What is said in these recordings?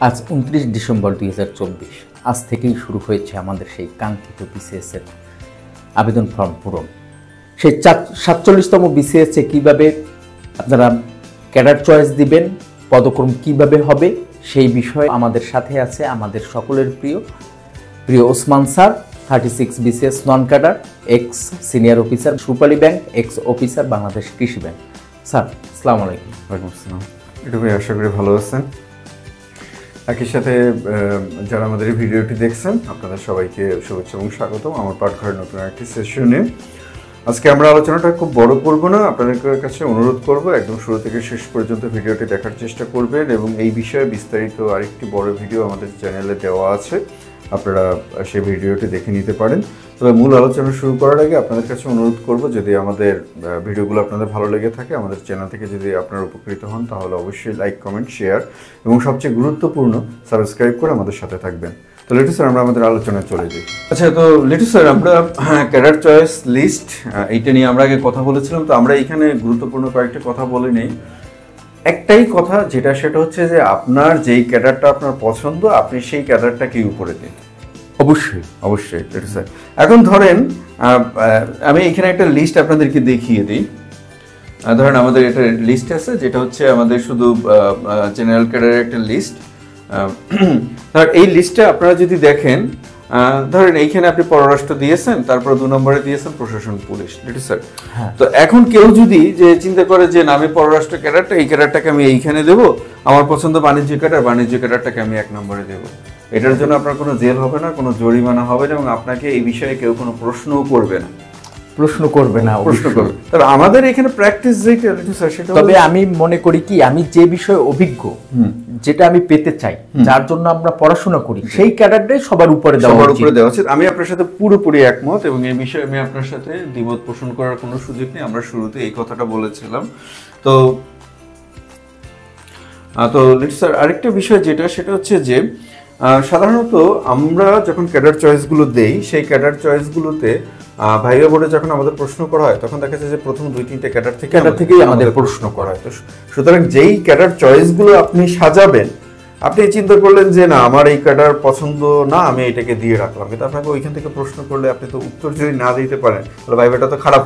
আজ ২৯ ডিসেম্বর ২০২৪। আজ থেকেই শুরু হয়েছে আমাদের সেই কাঙ্ক্ষিত বিসিএসের আবেদন ফর্ম পূরণ। সেই ৪৭তম বিসিএসে কীভাবে আপনারা ক্যাডার চয়েস দিবেন, পদক্রম কিভাবে হবে, সেই বিষয়ে আমাদের সাথে আছে আমাদের সকলের প্রিয় Osman sir, 36 BCS non cadre, ex senior officer সুপালি bank, ex officer Bangladesh Krishi bank. Sir আসসালামু আলাইকুম। ওয়ালাইকুম আসসালাম। এটুকুই আশা করি ভালো আছেন। একই সাথে যারা আমাদের এই ভিডিওটি দেখছেন আপনাদের সবাইকে শুভেচ্ছা এবং স্বাগতম আমার পাঠঘরের নতুন একটি সেশনে। আজকে আমরা আলোচনাটা খুব বড় করব না, আপনাদের কাছে অনুরোধ করব একদম শুরু থেকে শেষ পর্যন্ত ভিডিওটি দেখার চেষ্টা করবেন এবং এই বিষয়ে বিস্তারিত আরেকটি বড় ভিডিও আমাদের চ্যানেলে দেওয়া আছে, আপনারা সেই ভিডিওটি দেখে নিতে পারেন। তবে মূল আলোচনা শুরু করার আগে আপনাদের কাছে অনুরোধ করব, যদি আমাদের ভিডিওগুলো আপনাদের ভালো লেগে থাকে, আমাদের চ্যানেল থেকে যদি আপনারা উপকৃত হন, তাহলে অবশ্যই লাইক, কমেন্ট, শেয়ার এবং সবচেয়ে গুরুত্বপূর্ণ সাবস্ক্রাইব করে আমাদের সাথে থাকবেন। তো লেটু স্যার, আমরা আমাদের আলোচনায় চলে যাই। আচ্ছা, তো লেটু স্যার, আমরা ক্যাডার চয়েস লিস্ট এইটা নিয়ে আমরা আগে কথা বলেছিলাম, তো আমরা এখানে গুরুত্বপূর্ণ কয়েকটা কথা বলে নেই। একটাই কথা যেটা, সেটা হচ্ছে যে আপনার যেই ক্যাডারটা আপনার পছন্দ, আপনি সেই ক্যাডারটাকেই উপরে দিন। অবশ্যই অবশ্যই লেটু স্যার। এখন ধরেন আমি এখানে একটা লিস্ট আপনাদেরকে দেখিয়ে দিই। ধরেন আমাদের একটা লিস্ট আছে, যেটা হচ্ছে আমাদের শুধু জেনারেল ক্যাডারের একটা লিস্ট। ধর এই লিস্টটা আপনারা যদি দেখেন, ধরেন এইখানে আপনি পররাষ্ট্র দিয়েছেন, তারপর 2 নম্বরে দিয়েছেন প্রশাসন পুলিশ, লেটু স্যার। তো এখন কেউ যদি যে চিন্তা করে যে আমি পররাষ্ট্র ক্যাডারটা, এই ক্যাডারটাকে আমি এইখানে দেবো, আমার পছন্দ বাণিজ্য ক্যাডার, বাণিজ্য ক্যাডারটাকে আমি 1 নম্বরে দেবো, এটার জন্য আপনার কোনো জেল হবে না, কোনো জরিমানা হবে না এবং আপনাকে এই বিষয়ে কেউ কোনো প্রশ্নও করবে না। প্রশ্ন করবে। তবে আমাদের এখানে প্র্যাকটিস যেটা, সেটা তবে আমি মনে করি কি, আমি যে বিষয়ে অভিজ্ঞ, যেটা আমি পেতে চাই, যার জন্য আমরা পড়াশোনা করি, সেই ক্যাডারটাই সবার উপরে দেওয়া উচিত। আমি আপনার সাথে পুরোপুরি একমত এবং এই বিষয়ে আমি আপনার সাথে দ্বিমত পোষণ করার কোনো সুযোগ নেই। আমরা শুরুতে এই কথাটা বলেছিলাম। তো লেটস স্যার, আরেকটা বিষয় যেটা, সেটা হচ্ছে যে সাধারণত আমরা যখন ক্যাডার চয়েসগুলো দেই, সেই ক্যাডার চয়েসগুলোতে ভাইবা বোর্ডে যখন আমাদের প্রশ্ন করা হয়, তখন দেখা যায় যে প্রথম 2-3টে ক্যাডার থেকেই আমাদের প্রশ্ন করা হয়। তো সুতরাং যেই ক্যাডার চয়েসগুলো আপনি সাজাবেন, আপনি চিন্তা করলেন যে না, আমার এই ক্যাডার পছন্দ না, আমি এটাকে দিয়ে রাখলাম, কিন্তু আপনাকে ওইখান থেকে প্রশ্ন করলে আপনি তো উত্তর যদি না দিতে পারেন, তাহলে ভাইবাটা তো খারাপ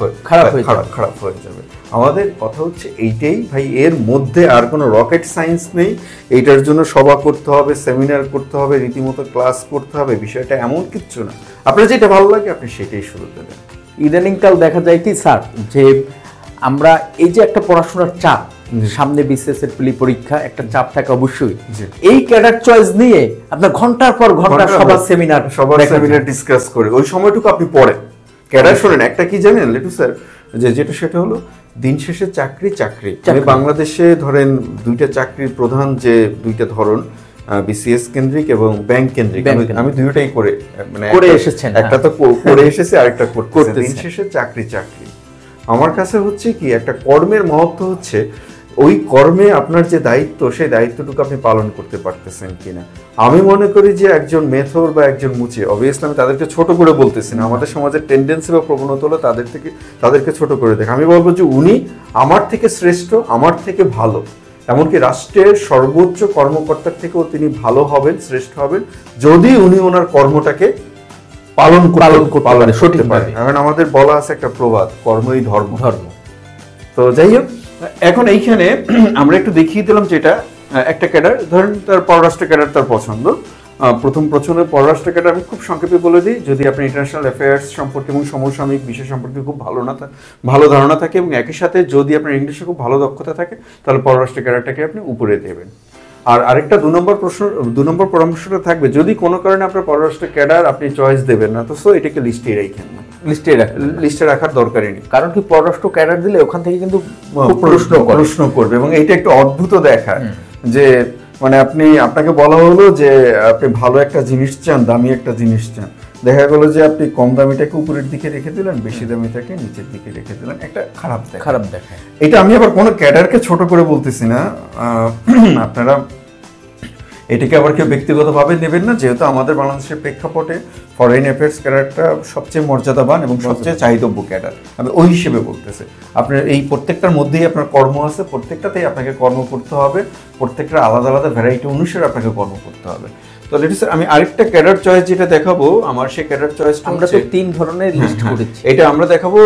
হয়ে যাবে। আমাদের কথা হচ্ছে এইটাই ভাই, এর মধ্যে আর কোনো রকেট সায়েন্স নেই। এইটার জন্য সভা করতে হবে, সেমিনার করতে হবে, রীতিমতো ক্লাস করতে হবে, বিষয়টা এমন কিচ্ছু না। আপনার যেটা ভালো লাগে আপনি সেটাই শুরুতে দেন। ইদানিংকাল দেখা যায় কি স্যার, যে আমরা এই যে একটা পড়াশোনার চাপ, সামনে বিসিএস এর পরীক্ষা, একটা চাপ থাকে অবশ্যই। এই ক্যাডার চয়েস নিয়ে আপনার ঘন্টার পর ঘন্টা সবার সেমিনার ডিসকাস করে ওই সময়টুকু আপনি পড়েন। ক্যাডার শোনেন, একটা কি জানেন লেটু স্যার, যেটা সেটা হলো দিন শেষে চাকরি। বাংলাদেশে ধরেন 2টা চাকরির প্রধান যে 2টা ধরন, বিসিএস কেন্দ্রিক এবং ব্যাংক কেন্দ্রিক। আমি দুটোটাই করে এসেছেন, একটা তো করে এসেছি, আরেকটা করতে। দিন শেষে চাকরি। আমার কাছে হচ্ছে কি, একটা কর্মের মহত্ব হচ্ছে ওই কর্মে আপনার যে দায়িত্ব, সেই দায়িত্বটুকু আপনি পালন করতে পারতেছেন কিনা। আমি মনে করি যে একজন মেথর বা একজন মুচি, অবভিয়াসলি আমি তাদেরকে ছোট করে বলতেছি না, আমাদের সমাজের টেন্ডেন্সি বা প্রবণতা হলো তাদেরকে ছোট করে দেখে। আমি বলবো যে উনি আমার থেকে শ্রেষ্ঠ, আমার থেকে ভালো, এমনকি রাষ্ট্রের সর্বোচ্চ কর্মকর্তার থেকেও তিনি ভালো হবেন, শ্রেষ্ঠ হবেন, যদি উনি ওনার কর্মটাকে পালন করতে পারে। এখন আমাদের বলা আছে একটা প্রবাদ, কর্মই ধর্ম। তো যাই হোক, এখন এইখানে আমরা একটু দেখিয়ে দিলাম, যেটা একটা ক্যাডার, ধরেন তার পররাষ্ট্র ক্যাডার তার পছন্দ। প্রথম পররাষ্ট্র ক্যাডার আমি খুব সংক্ষেপে বলে দিই। যদি আপনি ইন্টারন্যাশনাল অ্যাফেয়ার্স সম্পর্কে এবং সমসাময়িক বিষয় সম্পর্কে খুব ভালো ধারণা থাকে এবং একই সাথে যদি আপনার ইংলিশে খুব ভালো দক্ষতা থাকে, তাহলে পররাষ্ট্র ক্যাডারটাকে আপনি উপরে দেবেন। আর আরেকটা 2 নম্বর পরামর্শটা থাকবে, যদি কোনো কারণে আপনার পররাষ্ট্র ক্যাডার আপনি চয়েস দেবেন না, তো এটাকে লিস্টে রাখার দরকারই নেই। কারণ কি, পররাষ্ট্র ক্যাডার দিলে ওখান থেকে কিন্তু প্রশ্ন করবে এবং এইটা একটু অদ্ভুত দেখায় যে আপনাকে বলা হলো যে আপনি ভালো একটা জিনিস চান, দামি একটা জিনিস চান, দেখা গেল যে আপনি কম দামিটাকে উপরের দিকে রেখে দিলেন, বেশি দামিটাকে নিচের দিকে রেখে দিলেন, একটা খারাপ দেখায়। এটা আমি আবার কোনো ক্যাডারকে ছোট করে বলতেছি না, আপনারা এটাকে আবার কেউ ব্যক্তিগতভাবে নেবেন না, যেহেতু আমাদের বাংলাদেশের প্রেক্ষাপটে ফরেন অ্যাফেয়ার্স ক্যাডারটা সবচেয়ে মর্যাদাবান এবং সবচেয়ে চাহিদব্য ক্যাডার, আমি ওই হিসেবে বলতেছি। আপনার এই প্রত্যেকটার মধ্যেই আপনার কর্ম আছে, প্রত্যেকটাতেই আপনাকে কর্ম করতে হবে, প্রত্যেকটা আলাদা আলাদা ভ্যারাইটি অনুসারে আপনাকে কর্ম করতে হবে। তো লেডিস আমি আরেকটা ক্যাডার চয়েস যেটা দেখাবো, আমার সেই ক্যাডার চয়েসটা আমরা তো 3 ধরনের লিস্ট করেছি। এটা আমরা দেখাবো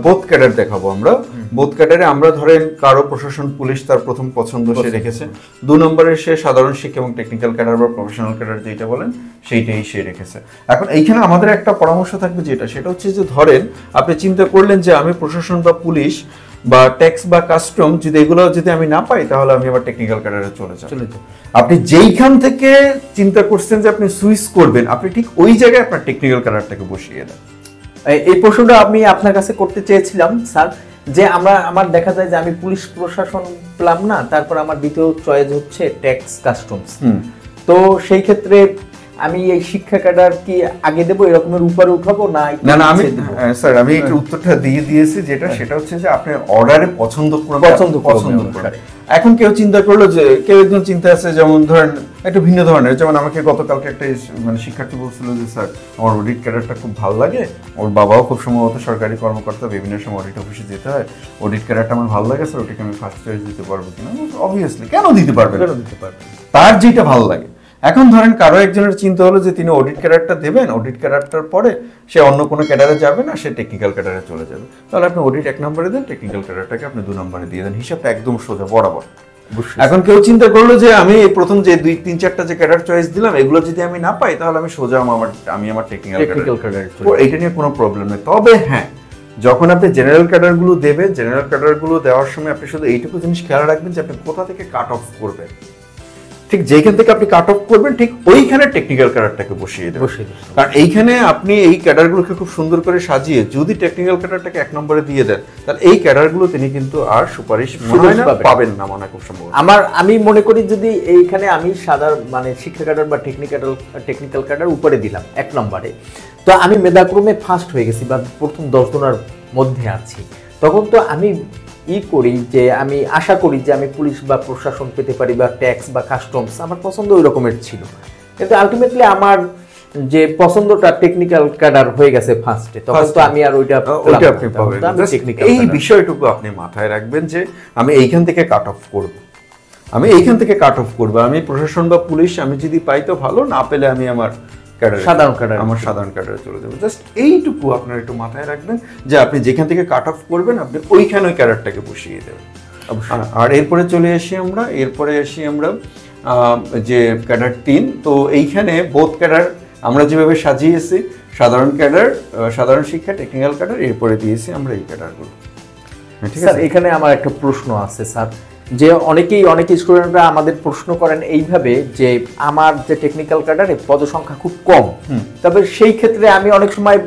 বোথ ক্যাডার দেখাবো আমরা। বোথ ক্যাডারে আমরা ধরেন কারো প্রশাসন পুলিশ তার প্রথম পছন্দ সে রেখেছে, 2 নম্বরে সে সাধারণ শিক্ষা এবং টেকনিক্যাল ক্যাডার বা প্রফেশনাল ক্যাডার যেটা বলেন সেইটাই সে রেখেছে। এখন এইখানে আমাদের একটা পরামর্শ থাকবে সেটা হচ্ছে যে ধরেন আপনি চিন্তা করলেন যে আমি প্রশাসন বা পুলিশ বা ট্যাক্স বা কাস্টম যদি এগুলো যদি আমি না পাই তাহলে আমি আবার টেকনিক্যাল ক্যাডারে চলে যাব। আপনি যেইখান থেকে চিন্তা করছেন যে আপনি সুইচ করবেন, আপনি ঠিক ওই জায়গায় আপনার টেকনিক্যাল ক্যাডারটাকে বসিয়ে দেন। এই প্রশ্নটা আমি আপনার কাছে করতে চেয়েছিলাম স্যার, যে আমার দেখা যায় যে আমি পুলিশ প্রশাসন পেলাম না, তারপর আমার দ্বিতীয় চয়েস হচ্ছে ট্যাক্স কাস্টমস। তো সেই ক্ষেত্রে আমি এই শিক্ষা ক্যাডার কি আগে দেবো, এরকমের উপরে উঠাবো না? না আমি স্যার আমি একটু উত্তরটা দিয়ে দিয়েছি, সেটা হচ্ছে যে আপনি অর্ডারে পছন্দ করবেন। এখন কেউ চিন্তা করলো যে কেউ একজন চিন্তা আছে, যেমন ধরেন একটু ভিন্ন ধরনের, যেমন আমাকে গতকালকে একটা মানে শিক্ষার্থী বলছিল যে স্যার আমার অডিট ক্যাডারটা খুব ভালো লাগে, ওর বাবাও খুব সম্ভবত সরকারি কর্মকর্তা, বিভিন্ন সময় অডিট অফিসে যেতে হয়, অডিট ক্যাডারটা আমার ভালো লাগে স্যার, ওটাকে আমি ফার্স্ট চয়েস দিতে পারবো কিনা? অবভিয়াসলি কেন দিতে পারবেন, তার যেটা ভালো লাগে। এখন ধরেন কারো একজনের চিন্তা হলো যে তিনি অডিট ক্যাডারটা দেবেন, অডিট ক্যাডারটার পরে সে অন্য কোনো ক্যাডারে যাবে না, সে টেকনিক্যাল ক্যাডারে চলে যাবে, তাহলে আপনি অডিট 1 নম্বরে দেন, টেকনিক্যাল ক্যাডারটাকে আপনি 2 নম্বরে দিয়ে দেন, হিসাবটা একদম সোজা বরাবর। এখন কেউ চিন্তা করলো যে আমি প্রথম যে 2-3-4টা যে ক্যাডার চয়েস দিলাম এগুলো যদি আমি না পাই তাহলে আমি সোজা আমার টেকনিক্যাল ক্যাডার, এইটা নিয়ে কোনো প্রবলেম নেই। তবে হ্যাঁ, যখন আপনি জেনারেল ক্যাডারগুলো দেবেন, জেনারেল ক্যাডারগুলো দেওয়ার সময় আপনি শুধু এইটুকু জিনিস খেয়াল রাখবেন যে আপনি কোথা থেকে কাট অফ করবেন, ঠিক যেখান থেকে আপনি কাট অফ করবেন ঠিক ওইখানে টেকনিক্যাল ক্যাডারটাকে বসিয়ে দেবেন। কারণ এইখানে আপনি এই ক্যাডারগুলোকে খুব সুন্দর করে সাজিয়ে যদি টেকনিক্যাল ক্যাডারটাকে 1 নম্বরে দিয়ে দেন, তাহলে এই ক্যাডারগুলো তিনি কিন্তু আর সুপারিশ পাবেন না, মানে খুব সম্ভব। আমি মনে করি যদি এইখানে আমি সাধারণ মানে শিক্ষা ক্যাডার বা টেকনিক্যাল ক্যাডার উপরে দিলাম 1 নম্বরে, তো আমি মেধাক্রমে ফার্স্ট হয়ে গেছি বা প্রথম 10 জনের মধ্যে আছি, তখন তো আমি করি যে আমি আশা করি যে আমি পুলিশ বা প্রশাসন পেতে পারি বা ট্যাক্স বা কাস্টমস, আমার পছন্দ ওই রকমের ছিল, কিন্তু আলটিমেটলি আমার যে পছন্দটা টেকনিক্যাল ক্যাডার হয়ে গেছে ফার্স্টে, তখন তো আমি আর ওইটা আপনি পাবেন। এই বিষয়টুকু আপনি মাথায় রাখবেন যে আমি এইখান থেকে কাট অফ করব, আমি প্রশাসন বা পুলিশ আমি যদি পাই তো ভালো, না পেলে আমি আমার সাধারণ ক্যাডারে চলে যাবে। জাস্ট এইটুকু আপনার একটু মাথায় রাখবেন যে আপনি যেখান থেকে কাট অফ করবেন আপনি ওইখানে ওই ক্যাডারটাকে বসিয়ে দেবেন। আর এরপরে এরপরে আসি আমরা যে ক্যাডার 3। তো এইখানে বোথ ক্যাডার আমরা যেভাবে সাজিয়েছি, সাধারণ ক্যাডার, সাধারণ শিক্ষা, টেকনিক্যাল ক্যাডার, এরপরে দিয়েছি আমরা এই ক্যাডারগুলো। ঠিক আছে, এখানে আমার একটা প্রশ্ন আছে স্যার, যে অনেক স্টুডেন্টরা আমাদের প্রশ্ন করেন এইভাবে যে আমার যে টেকনিক্যাল ক্যাডারে পদসংখ্যা খুব কম, তবে সেই ক্ষেত্রে আমি অনেক সময়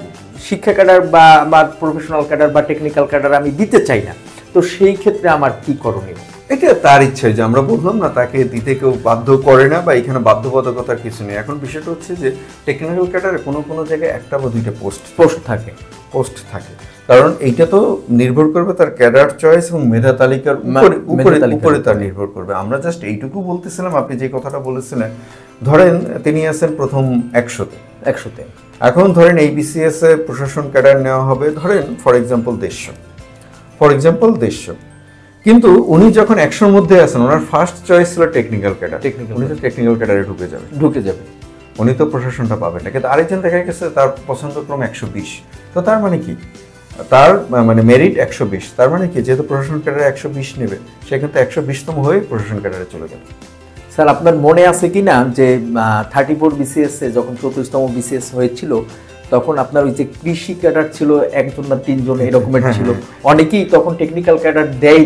শিক্ষা ক্যাডার বা আমার প্রফেশনাল ক্যাডার বা টেকনিক্যাল ক্যাডার আমি দিতে চাই না, তো সেই ক্ষেত্রে আমার কি করণীয়? এটা তার ইচ্ছা, যে আমরা বললাম না তাকে দিতে কেউ বাধ্য করে না, বা এখানে বাধ্যবাধকতার কিছু নেই। এখন বিষয়টা হচ্ছে যে টেকনিক্যাল ক্যাডারে কোনো জায়গায় 1টা বা 2টা পোস্ট থাকে, কারণ এইটা তো নির্ভর করবে তার ক্যাডার চয়েস এবং মেধা তালিকার উপরে তার নির্ভর করবে। আমরা জাস্ট এইটুকু বলতেছিলাম, আপনি যে কথাটা বলেছিলেন, ধরেন তিনি আছেন প্রথম 100তে, এখন ধরেন এই বিসিএস এ প্রশাসন ক্যাডার নেওয়া হবে ধরেন ফর এক্সাম্পল 150, কিন্তু উনি যখন 100-র মধ্যে আছেন, ওনার ফার্স্ট চয়েস ছিল টেকনিক্যাল ক্যাডার, উনি তো টেকনিক্যাল ক্যাডারে ঢুকে যাবে, উনি তো প্রশাসনটা পাবেন না। কিন্তু আরেকজন দেখা গেছে তার পছন্দক্রম 120, তো তার মানে কি, তার মানে মেরিট 120, তার মানে কি যেহেতু প্রশাসন ক্যাডারে 120 নেবে, সে কিন্তু 120তম হয়ে প্রশাসন ক্যাডারে চলে যাবে। স্যার আপনার মনে আছে কি না যে 34 বিসিএস এ যখন 34তম বিসিএস হয়েছিল, তখন আপনার ওই যে কৃষি ক্যাডার ছিল 1জন না 3জন এরকমের ছিল, অনেকেই তখন টেকনিক্যাল ক্যাডার দেয়,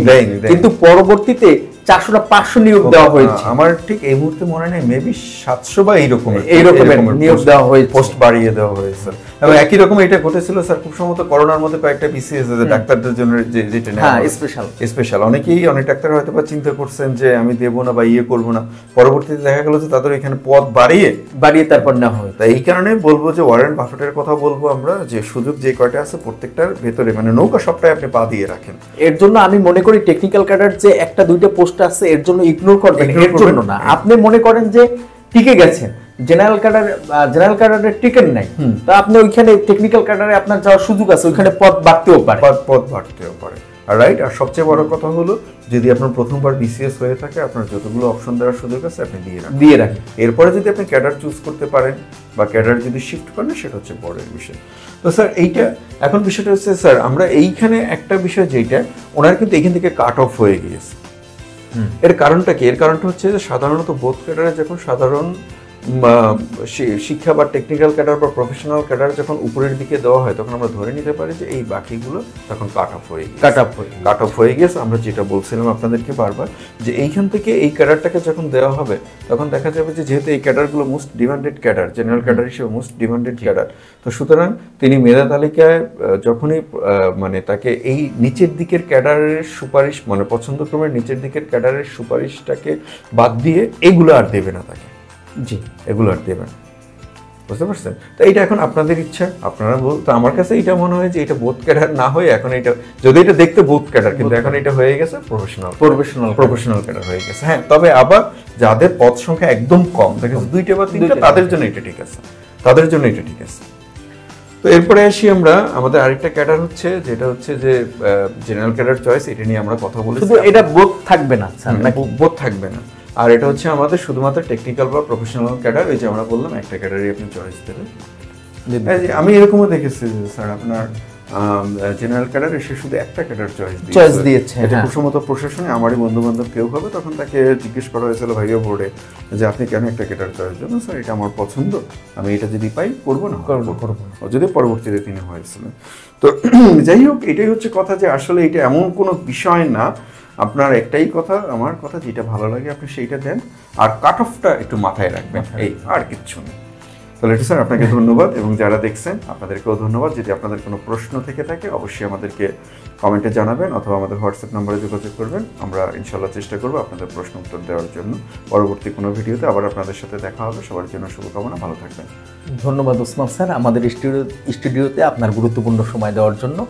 কিন্তু পরবর্তীতে 400 না 500 নিয়োগ দেওয়া হয়েছে। আমার ঠিক এই মুহূর্তে মনে নেই, মেবি 700 বা এইরকমের নিয়োগ দেওয়া হয়েছে, পোস্ট বাড়িয়ে দেওয়া হয়েছে। এবং একই রকম এটা ঘটেছিল স্যার খুব সম্ভবত করোনার মধ্যে কয়েকটা বিসিএস ডাক্তারদের জন্য যেটা স্পেশাল, অনেক ডাক্তার হয়তো বা চিন্তা করছেন যে আমি দেবো না বা করবো না, পরবর্তীতে দেখা গেল যে তাদের এখানে পদ বাড়িয়ে তারপর নেওয়া হয়। তাই এই কারণে বলবো যে ওয়ারেন বাফেটের কথা বলবো আমরা, যে সুযোগ যে কয়টা আছে প্রত্যেকটার ভেতরে মানে নৌকা সবটাই আপনি পা দিয়ে রাখেন। এর জন্য আমি মনে করি টেকনিক্যাল ক্যাডার যে 1টা 2টা পোস্ট আছে এর জন্য ইগনোর করবেন, এর জন্য না। আপনি মনে করেন যে টিকে গেছেন, জেনারেল ক্যাডারের টিকেট নাই, তা আপনি ওইখানে টেকনিক্যাল ক্যাডারে আপনার যাওয়ার সুযোগ আছে, ওইখানে পদ বাড়তেও পারে। পদ বাড়তেও পারে। রাইট। আর সবচেয়ে বড় কথা হলো যদি আপনার প্রথমবার বিসিএস হয়ে থাকে, আপনার যতগুলো অপশন দেওয়ার সুযোগ আছে আপনি দিয়ে রাখেন। এরপরে যদি আপনি ক্যাডার চুজ করতে পারেন বা ক্যাডার যদি শিফট করেন, সেটা হচ্ছে পরের বিষয়। তো স্যার এইটা এখন বিষয়টা হচ্ছে স্যার আমরা এইখানে একটা বিষয় যেটা ওনার কিন্তু এইখান থেকে কাট অফ হয়ে গিয়েছে। এর কারণটা কি? এর কারণটা হচ্ছে যে সাধারণত বোথ ক্যাডারে যখন সাধারণ শিক্ষা বা টেকনিক্যাল ক্যাডার বা প্রফেশনাল ক্যাডার যখন উপরের দিকে দেওয়া হয়, তখন আমরা ধরে নিতে পারি যে এই বাকিগুলো তখন কাট অফ হয়ে গেছে। আমরা যেটা বলছিলাম আপনাদেরকে বারবার, যে এইখান থেকে এই ক্যাডারটাকে যখন দেওয়া হবে, তখন দেখা যাবে যে যেহেতু এই ক্যাডারগুলো most demanded cadre, general cadre হিসেবে মোস্ট ডিমান্ডেড ক্যাডার, তো সুতরাং তিনি মেধা তালিকায় যখনই মানে তাকে এই নিচের দিকের ক্যাডারের সুপারিশ, মানে পছন্দক্রমের নিচের দিকের ক্যাডারের সুপারিশটাকে বাদ দিয়ে এগুলো আর দেবে না তাকে। জি, এগুলো আর দেবেন, বুঝতে পারছেন? তো এইটা এখন আপনাদের ইচ্ছা, আপনারা তো আমার কাছে এটা মনে হয় যে এটা বোথ ক্যাডার না হয়ে এখন এটা, যদি এটা দেখতে বোথ ক্যাডার, কিন্তু এখন এটা হয়ে গেছে প্রফেশনাল ক্যাডার হয়ে গেছে। হ্যাঁ, তবে আবার যাদের পদ সংখ্যা একদম কম, দেখা যাচ্ছে 2টা বা 3টা, তাদের জন্য এটা ঠিক আছে। তো এরপরে আসি আমরা আমাদের আরেকটা ক্যাডার হচ্ছে, যেটা হচ্ছে যে জেনারেল ক্যাডার চয়েস। এটা নিয়ে আমরা কথা বলেছি। শুধু এটা বোথ থাকবে না স্যার, নাকি? বোথ থাকবে না। আর এটা হচ্ছে আমাদের শুধুমাত্র টেকনিক্যাল বা প্রফেশনাল ক্যাডার। এই যে আমরা বললাম একটা ক্যাডারই আপনি চয়েস দেবেন। আমি এরকমও দেখেছি স্যার, আপনার জেনারেল ক্যাডার এসে শুধু একটা ক্যাডার চয়েস দিয়েছে। এটা প্রথমত প্রশাসনে আমারই বন্ধু বান্ধব কেউ হবে, তখন তাকে জিজ্ঞেস করা হয়েছিল ভাইয়া বোর্ডে যে আপনি কেন একটা ক্যাডার চয়েস দেবেন? স্যার এটা আমার পছন্দ, আমি এটা যদি পাই করবো না করবো, যদি পরবর্তীতে তিনি হয়েছিলেন। তো যাই হোক, এটাই হচ্ছে কথা যে আসলে এটা এমন কোনো বিষয় না, আপনার একটাই কথা, আমার কথা যেটা ভালো লাগে আপনি সেইটা দেন, আর কাট অফটা একটু মাথায় রাখবেন, এই আর কিচ্ছু নেই। তাহলে স্যার আপনাকে ধন্যবাদ, এবং যারা দেখছেন আপনাদেরকেও ধন্যবাদ। যদি আপনাদের কোনো প্রশ্ন থেকে থাকে অবশ্যই আমাদেরকে কমেন্টে জানাবেন, অথবা আমাদের হোয়াটসঅ্যাপ নাম্বারে যোগাযোগ করবেন। আমরা ইনশাল্লাহ চেষ্টা করবো আপনাদের প্রশ্ন উত্তর দেওয়ার জন্য। পরবর্তী কোনো ভিডিওতে আবার আপনাদের সাথে দেখা হবে। সবার জন্য শুভকামনা, ভালো থাকবেন। ধন্যবাদ ওসমান স্যার, আমাদের স্টুডিওতে আপনার গুরুত্বপূর্ণ সময় দেওয়ার জন্য।